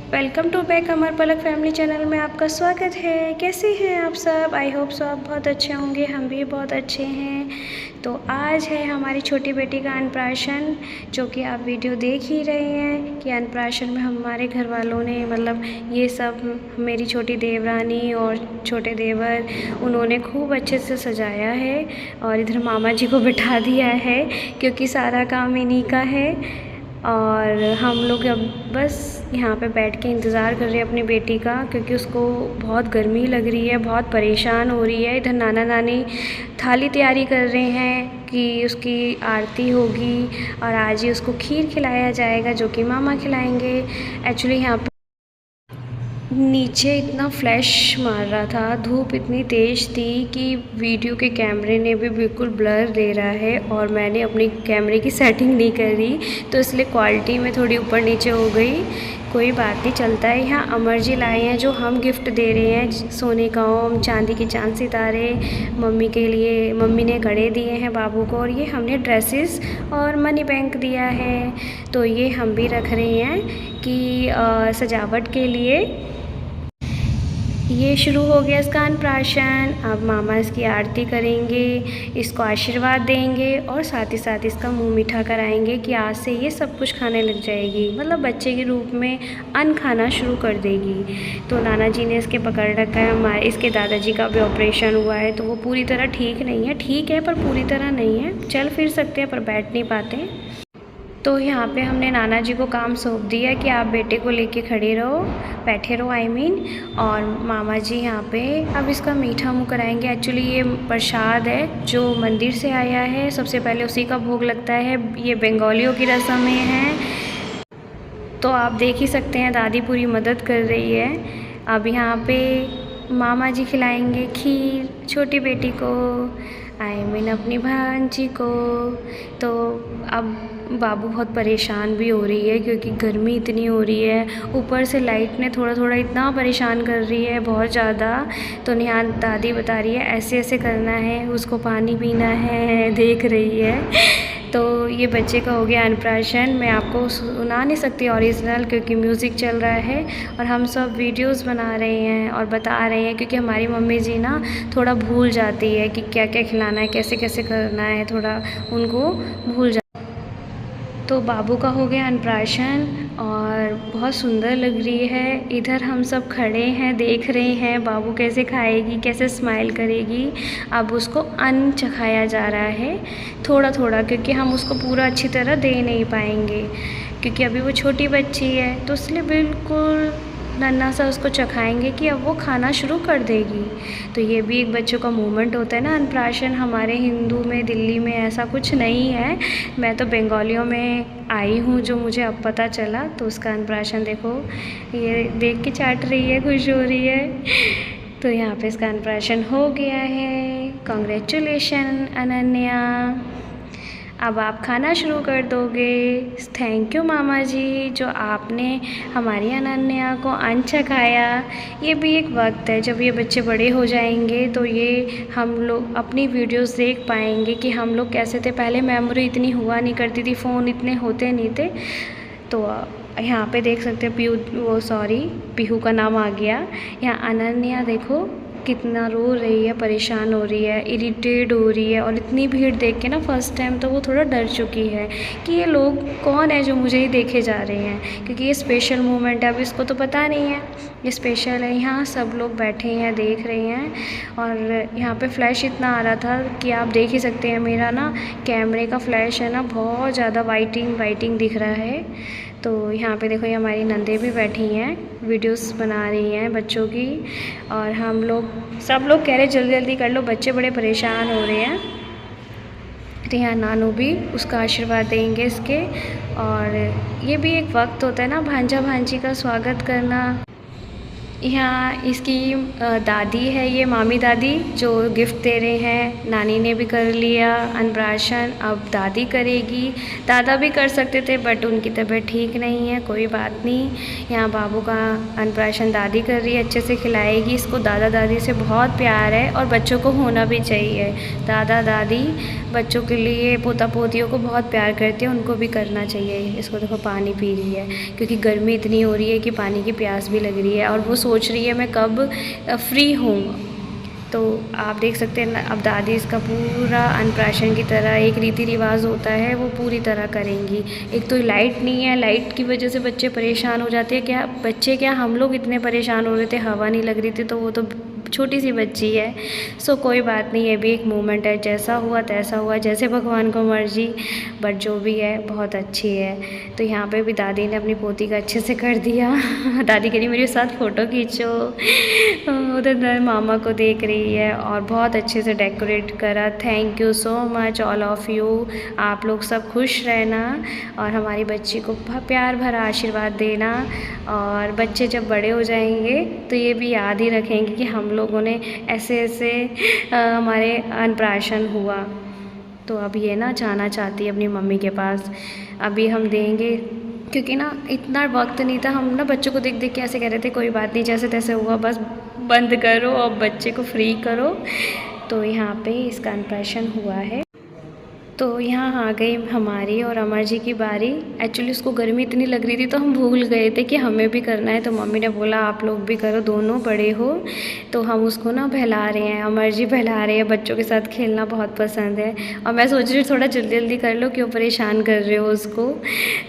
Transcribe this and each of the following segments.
Welcome to back Amar Palak family channel में आपका स्वागत है। कैसे हैं आप सब? आई होप सो आप बहुत अच्छे होंगे, हम भी बहुत अच्छे हैं। तो आज है हमारी छोटी बेटी का अन्नप्राशन, जो कि आप वीडियो देख ही रहे हैं कि अन्नप्राशन में हमारे घर वालों ने मतलब ये सब मेरी छोटी देवरानी और छोटे देवर उन्होंने खूब अच्छे से सजाया है और इधर मामा जी को बिठा दिया है क्योंकि सारा काम इन्हीं का है। और हम लोग अब बस यहाँ पे बैठ के इंतज़ार कर रहे हैं अपनी बेटी का, क्योंकि उसको बहुत गर्मी लग रही है, बहुत परेशान हो रही है। इधर नाना नानी थाली तैयारी कर रहे हैं कि उसकी आरती होगी और आज ही उसको खीर खिलाया जाएगा जो कि मामा खिलाएंगे। एक्चुअली यहाँ पे नीचे इतना फ्लैश मार रहा था, धूप इतनी तेज़ थी कि वीडियो के कैमरे ने भी बिल्कुल ब्लर दे रहा है और मैंने अपनी कैमरे की सेटिंग नहीं करी तो इसलिए क्वालिटी में थोड़ी ऊपर नीचे हो गई। कोई बात नहीं, चलता है। यहाँ अमर जी लाए हैं जो हम गिफ्ट दे रहे हैं, सोने का ओम, चांदी के चांद सितारे मम्मी के लिए। मम्मी ने कड़े दिए हैं बाबू को और ये हमने ड्रेसेस और मनी बैंक दिया है। तो ये हम भी रख रहे हैं कि सजावट के लिए। ये शुरू हो गया इसका अन्नप्राशन। अब मामा इसकी आरती करेंगे, इसको आशीर्वाद देंगे और साथ ही साथ इसका मुंह मीठा कराएंगे कि आज से ये सब कुछ खाने लग जाएगी, मतलब बच्चे के रूप में अन्न खाना शुरू कर देगी। तो नाना जी ने इसके पकड़ रखा है। हमारे इसके दादाजी का भी ऑपरेशन हुआ है तो वो पूरी तरह ठीक नहीं है, ठीक है पर पूरी तरह नहीं है, चल फिर सकते हैं पर बैठ नहीं पाते। तो यहाँ पे हमने नाना जी को काम सौंप दिया कि आप बेटे को लेके खड़े रहो, बैठे रहो और मामा जी यहाँ पे अब इसका मीठा मुँह कराएंगे। एक्चुअली ये प्रसाद है जो मंदिर से आया है, सबसे पहले उसी का भोग लगता है। ये बंगालियों की रस्में हैं तो आप देख ही सकते हैं, दादी पूरी मदद कर रही है। अब यहाँ पे मामा जी खिलाएंगे खीर छोटी बेटी को, अपनी भांजी को। तो अब बाबू बहुत परेशान भी हो रही है क्योंकि गर्मी इतनी हो रही है, ऊपर से लाइट ने थोड़ा थोड़ा इतना परेशान कर रही है बहुत ज़्यादा। तो निहान दादी बता रही है ऐसे ऐसे करना है, उसको पानी पीना है, देख रही है। तो ये बच्चे का हो गया अन्नप्राशन। मैं आपको सुना नहीं सकती ओरिजिनल क्योंकि म्यूज़िक चल रहा है और हम सब वीडियोस बना रहे हैं और बता रहे हैं, क्योंकि हमारी मम्मी जी ना थोड़ा भूल जाती है कि क्या क्या खिलाना है, कैसे कैसे करना है, थोड़ा उनको भूल जा। तो बाबू का हो गया अन्नप्राशन और बहुत सुंदर लग रही है। इधर हम सब खड़े हैं, देख रहे हैं बाबू कैसे खाएगी, कैसे स्माइल करेगी। अब उसको अन्न चखाया जा रहा है थोड़ा थोड़ा, क्योंकि हम उसको पूरा अच्छी तरह दे नहीं पाएंगे क्योंकि अभी वो छोटी बच्ची है। तो इसलिए बिल्कुल नन्हा सा उसको चखाएंगे कि अब वो खाना शुरू कर देगी। तो ये भी एक बच्चों का मूवमेंट होता है ना अन्नप्राशन। हमारे हिंदू में दिल्ली में ऐसा कुछ नहीं है, मैं तो बंगालियों में आई हूँ जो मुझे अब पता चला। तो उसका अन्नप्राशन देखो, ये देख के चाट रही है, खुश हो रही है। तो यहाँ पे इसका अन्नप्राशन हो गया है। कॉन्ग्रेचुलेशन अनन्या, अब आप खाना शुरू कर दोगे। थैंक यू मामा जी जो आपने हमारी अनन्या को अन्न चखाया। ये भी एक वक्त है, जब ये बच्चे बड़े हो जाएंगे तो ये हम लोग अपनी वीडियोस देख पाएंगे कि हम लोग कैसे थे पहले। मेमोरी इतनी हुआ नहीं करती थी, फ़ोन इतने होते नहीं थे। तो यहाँ पे देख सकते हैं पीहू का नाम आ गया। यहाँ अनन्या देखो कितना रो रही है, परेशान हो रही है, इरिटेट हो रही है। और इतनी भीड़ देख के ना फर्स्ट टाइम तो वो थोड़ा डर चुकी है कि ये लोग कौन है जो मुझे ही देखे जा रहे हैं, क्योंकि ये स्पेशल मोमेंट है, अब इसको तो पता नहीं है ये स्पेशल है। यहाँ सब लोग बैठे हैं, देख रहे हैं और यहाँ पे फ्लैश इतना आ रहा था कि आप देख ही सकते हैं। मेरा ना कैमरे का फ्लैश है ना बहुत ज़्यादा वाइटिंग दिख रहा है। तो यहाँ पे देखो ये हमारी नंदे भी बैठी हैं, वीडियोस बना रही हैं बच्चों की। और हम लोग सब लोग कह रहे जल्दी जल्दी कर लो, बच्चे बड़े परेशान हो रहे हैं। तो यहाँ नानू भी उसका आशीर्वाद देंगे इसके। और ये भी एक वक्त होता है ना भांजा भांजी का स्वागत करना। यहाँ इसकी दादी है, ये मामी दादी जो गिफ्ट दे रहे हैं। नानी ने भी कर लिया अन्नप्राशन, अब दादी करेगी। दादा भी कर सकते थे बट उनकी तबीयत ठीक नहीं है, कोई बात नहीं। यहाँ बाबू का अन्नप्राशन दादी कर रही है, अच्छे से खिलाएगी इसको। दादा दादी से बहुत प्यार है और बच्चों को होना भी चाहिए। दादा दादी बच्चों के लिए, पोता पोतियों को बहुत प्यार करते हैं, उनको भी करना चाहिए। इसको देखो पानी पी रही है क्योंकि गर्मी इतनी हो रही है कि पानी की प्यास भी लग रही है और वो सोच रही है मैं कब फ्री हूँ। तो आप देख सकते हैं अब दादी इसका पूरा अन्नप्राशन की तरह एक रीति रिवाज होता है वो पूरी तरह करेंगी। एक तो लाइट नहीं है, लाइट की वजह से बच्चे परेशान हो जाते हैं। क्या बच्चे, क्या हम लोग इतने परेशान हो रहे थे, हवा नहीं लग रही थी, तो वो तो छोटी सी बच्ची है। सो कोई बात नहीं, ये भी एक मोमेंट है, जैसा हुआ तैसा हुआ, जैसे भगवान को मर्जी। बट जो भी है बहुत अच्छी है। तो यहाँ पे भी दादी ने अपनी पोती का अच्छे से कर दिया। दादी कह रही मेरे साथ फ़ोटो खींचो, उधर मामा को देख रही है और बहुत अच्छे से डेकोरेट करा। Thank you so much all of you. आप लोग सब खुश रहना और हमारी बच्ची को प्यार भरा आशीर्वाद देना। और बच्चे जब बड़े हो जाएंगे तो ये भी याद ही रखेंगे कि हम लोगों ने ऐसे ऐसे हमारे अन्नप्राशन हुआ। तो अब ये ना जाना चाहती है अपनी मम्मी के पास, अभी हम देंगे क्योंकि ना इतना वक्त नहीं था। हम ना बच्चों को देख देख के ऐसे कह रहे थे कोई बात नहीं, जैसे तैसे हुआ, बस बंद करो और बच्चे को फ्री करो। तो यहाँ पे इसका अन्नप्राशन हुआ है। तो यहाँ आ गई हमारी और अमर जी की बारी। एक्चुअली उसको गर्मी इतनी लग रही थी तो हम भूल गए थे कि हमें भी करना है। तो मम्मी ने बोला आप लोग भी करो, दोनों बड़े हो। तो हम उसको ना बहला रहे हैं, अमर जी बहला रहे हैं। बच्चों के साथ खेलना बहुत पसंद है और मैं सोच रही हूँ थोड़ा जल्दी जल्दी कर लो, क्यों परेशान कर रहे हो उसको।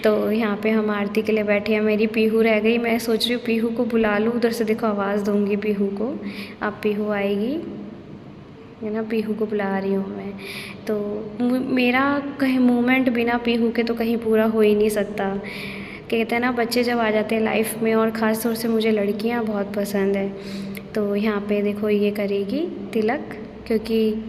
तो यहाँ पर हम आरती के लिए बैठे हैं। मेरी पीहू रह गई, मैं सोच रही हूँ पीहू को बुला लूँ। उधर से देखो आवाज़ दूँगी पीहू को, अब पीहू आएगी, है ना। पीहू को बुला रही हूँ मैं। तो मेरा कहीं मोमेंट बिना पीहू के तो कहीं पूरा हो ही नहीं सकता। कहते हैं ना बच्चे जब आ जाते हैं लाइफ में, और ख़ास तौर से मुझे लड़कियाँ बहुत पसंद है। तो यहाँ पे देखो ये करेगी तिलक, क्योंकि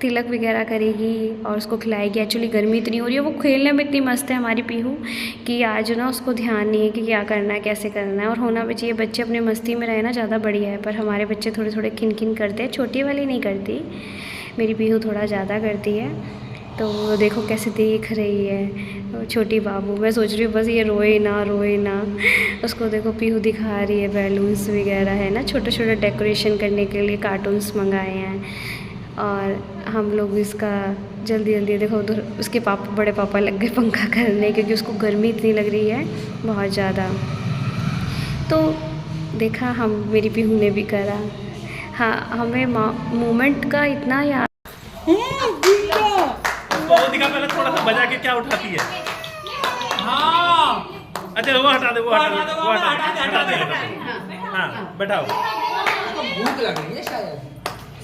तिलक वगैरह करेगी और उसको खिलाएगी। एक्चुअली गर्मी इतनी हो रही है, वो खेलने में इतनी मस्त है हमारी पीहू कि आज ना उसको ध्यान नहीं है कि क्या करना है कैसे करना है। और होना भी चाहिए, बच्चे अपने मस्ती में रहे ना ज़्यादा बढ़िया है। पर हमारे बच्चे थोड़े थोड़े खिन करते हैं, छोटी वाली नहीं करती, मेरी पीहू थोड़ा ज़्यादा करती है। तो वो देखो कैसे देख रही है छोटी बाबू। मैं सोच रही हूँ बस ये रोए ना रोए ना। उसको देखो पीहू दिखा रही है, बैलून्स वगैरह है ना, छोटे छोटे डेकोरेशन करने के लिए कार्टून्स मंगाए हैं। और हम लोग इसका जल्दी जल्दी देखो उधर उसके पापा, बड़े पापा लग गए पंखा करने, क्योंकि उसको गर्मी इतनी लग रही है बहुत ज़्यादा। तो देखा हम, मेरी पीहू ने भी करा। हाँ, हमें मोमेंट का इतना याद। वो दिखा पहले थोड़ा सा बजा के क्या उठाती है। हाँ अच्छा वो हटा दे, वो हटा दे। हाँ बैठाओ। भूख लग रही है शायद,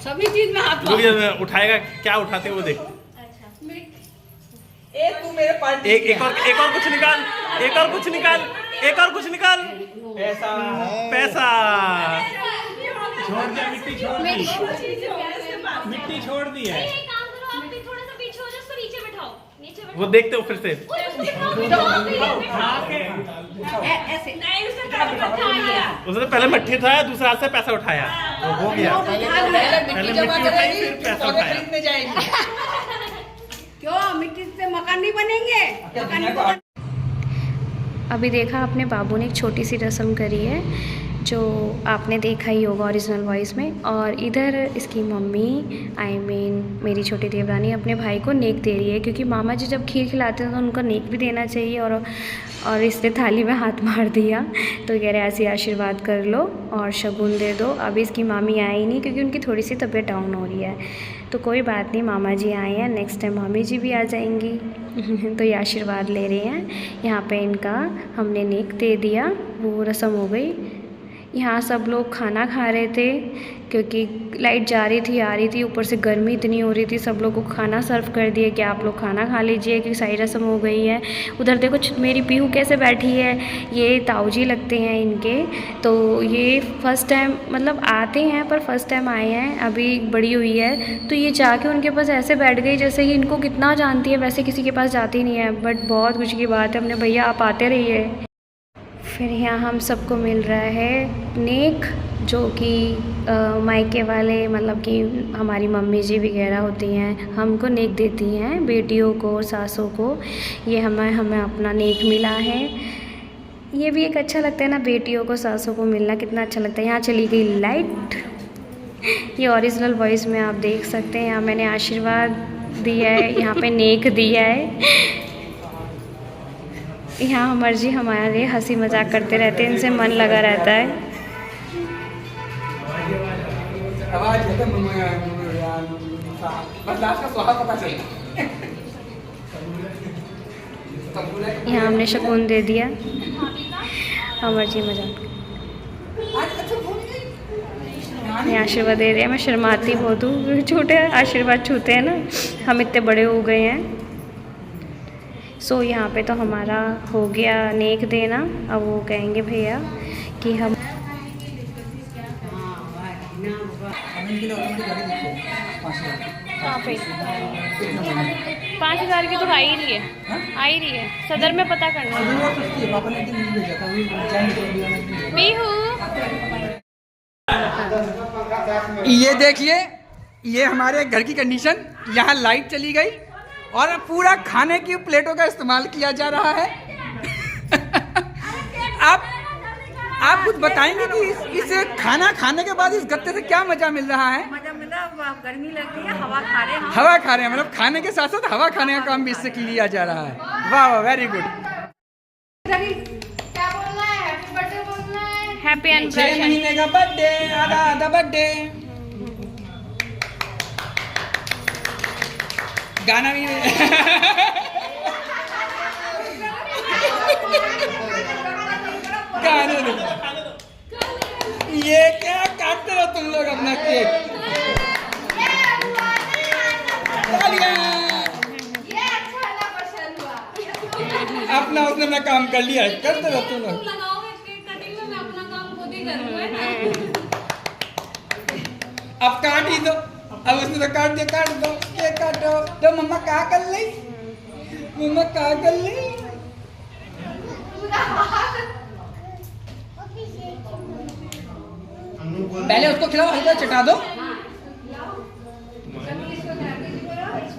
सभी चीज में हाथ उठाएगा, क्या उठाते वो देख। एक तू मेरे पार्टी, एक और कुछ निकाल, एक और कुछ निकाल, एक और कुछ निकाल। पैसा पैसा छोड़ दिया, मिट्टी छोड़ दी, मिट्टी छोड़ दी है। वो देखते हो फिर से उसने पहले मट्टी उठाया, दूसरा हाथ से पैसा उठाया, तो हो गया। पहले मिट्टी उठाई फिर पैसा उठाया। क्यों मिट्टी से मकान नहीं बनेंगे? अभी देखा आपने बाबू ने एक छोटी सी रस्म करी है जो आपने देखा ही होगा ओरिजिनल वॉइस में। और इधर इसकी मम्मी मेरी छोटी देवरानी अपने भाई को नेक दे रही है, क्योंकि मामा जी जब खीर खिलाते हैं तो उनका नेक भी देना चाहिए। और इसने थाली में हाथ मार दिया, तो कह रहे ऐसे आशीर्वाद कर लो और शगुन दे दो। अभी इसकी मामी आई नहीं क्योंकि उनकी थोड़ी सी तबीयत डाउन हो रही है, तो कोई बात नहीं, मामा जी आए हैं, नेक्स्ट टाइम मामी जी भी आ जाएंगी। तो ये आशीर्वाद ले रहे हैं। यहाँ पे इनका हमने नेक दे दिया, वो रस्म हो गई। यहाँ सब लोग खाना खा रहे थे क्योंकि लाइट जा रही थी आ रही थी, ऊपर से गर्मी इतनी हो रही थी। सब लोग को खाना सर्व कर दिया कि आप लोग खाना खा लीजिए क्योंकि सारी रस्म हो गई है। उधर देखो मेरी पीहू कैसे बैठी है, ये ताऊजी लगते हैं इनके। तो ये फर्स्ट टाइम मतलब आते हैं, पर फर्स्ट टाइम आए हैं, अभी बड़ी हुई है। तो ये जाके उनके पास ऐसे बैठ गई जैसे कि इनको कितना जानती है, वैसे किसी के पास जाती नहीं है। बट बहुत खुशी की बात है, अपने भैया आप आते रहिए। फिर यहाँ हम सबको मिल रहा है नेक, जो कि मायके वाले मतलब कि हमारी मम्मी जी वगैरह होती हैं, हमको नेक देती हैं, बेटियों को, सासों को। ये हमें अपना नेक मिला है। ये भी एक अच्छा लगता है ना, बेटियों को सासों को मिलना कितना अच्छा लगता है। यहाँ चली गई लाइट। ये ओरिजिनल वॉइस में आप देख सकते हैं। यहाँ मैंने आशीर्वाद दिया है, यहाँ पे नेक दिया है। यहाँ अमर जी हमारे हंसी मजाक करते रहते हैं, इनसे मन लगा रहता है। यहाँ हमने शगुन दे दिया, अमर जी मजाक ये आशीर्वाद दे रहे हैं। मैं शर्माती बहुत हूँ, छोटे आशीर्वाद छूते हैं ना, हम इतने बड़े हो गए हैं। सो यहाँ पे तो हमारा हो गया नेक देना। अब वो कहेंगे भैया कि हम कहाँ पे 5,000 की तो आ ही रही है, आ ही रही है। सदर में पता करना। ये देखिए, ये हमारे घर की कंडीशन। यहाँ लाइट चली गई और पूरा खाने की प्लेटों का इस्तेमाल किया जा रहा है। आप कुछ बताएंगे कि इस खाना खाने के बाद इस गत्ते से क्या मजा मिल रहा है? मजा मिला, गर्मी लग रही है, हवा खा रहे हैं। हवा खा रहे हैं, मतलब खाने के साथ साथ हवा खाने का काम भी इससे किया जा रहा है। वाह वाह, वेरी गुड। हैप्पी 6 महीने का बर्थडे, आधा बर्थडे। गाना भी गाने दो। ये क्या काटते रहो तुम लोग अपना केक। अपना उसने अपना काम कर लिया है, करते रहो तुम लोग। अब काट ही दो, अब उसने तो काट दिया, काट दो, केक काटो। तो मम्मा क्या कर ली, मम्मा क्या कर ली। पहले उसको खिलाओ, हल्का चटा दो।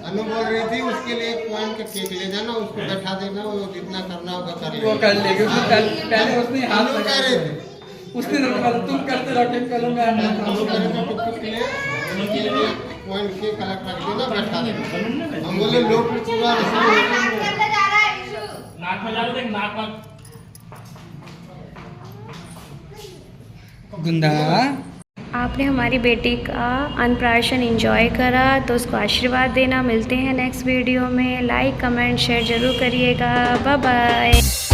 अनु बोल रही थी उसके लिए पॉइंट का केक ले जाना, उसको बैठा देना, वो जितना करना होगा कर लेगा। वो कर लेगी, पहले उसने हाथ अनु कह रहे थे, उसने तुम करते रहो, केक करो, मैं अनु कह रहे थे टुक के लिए उनके लिए पॉइंट केक अलग रख देना, बैठा देना। हम बोले लोग पूरा नाक में जा रहे, नाक में गुंदा। आपने हमारी बेटी का अन्नप्राशन एंजॉय करा तो उसको आशीर्वाद देना। मिलते हैं नेक्स्ट वीडियो में। लाइक कमेंट शेयर ज़रूर करिएगा। Bye bye.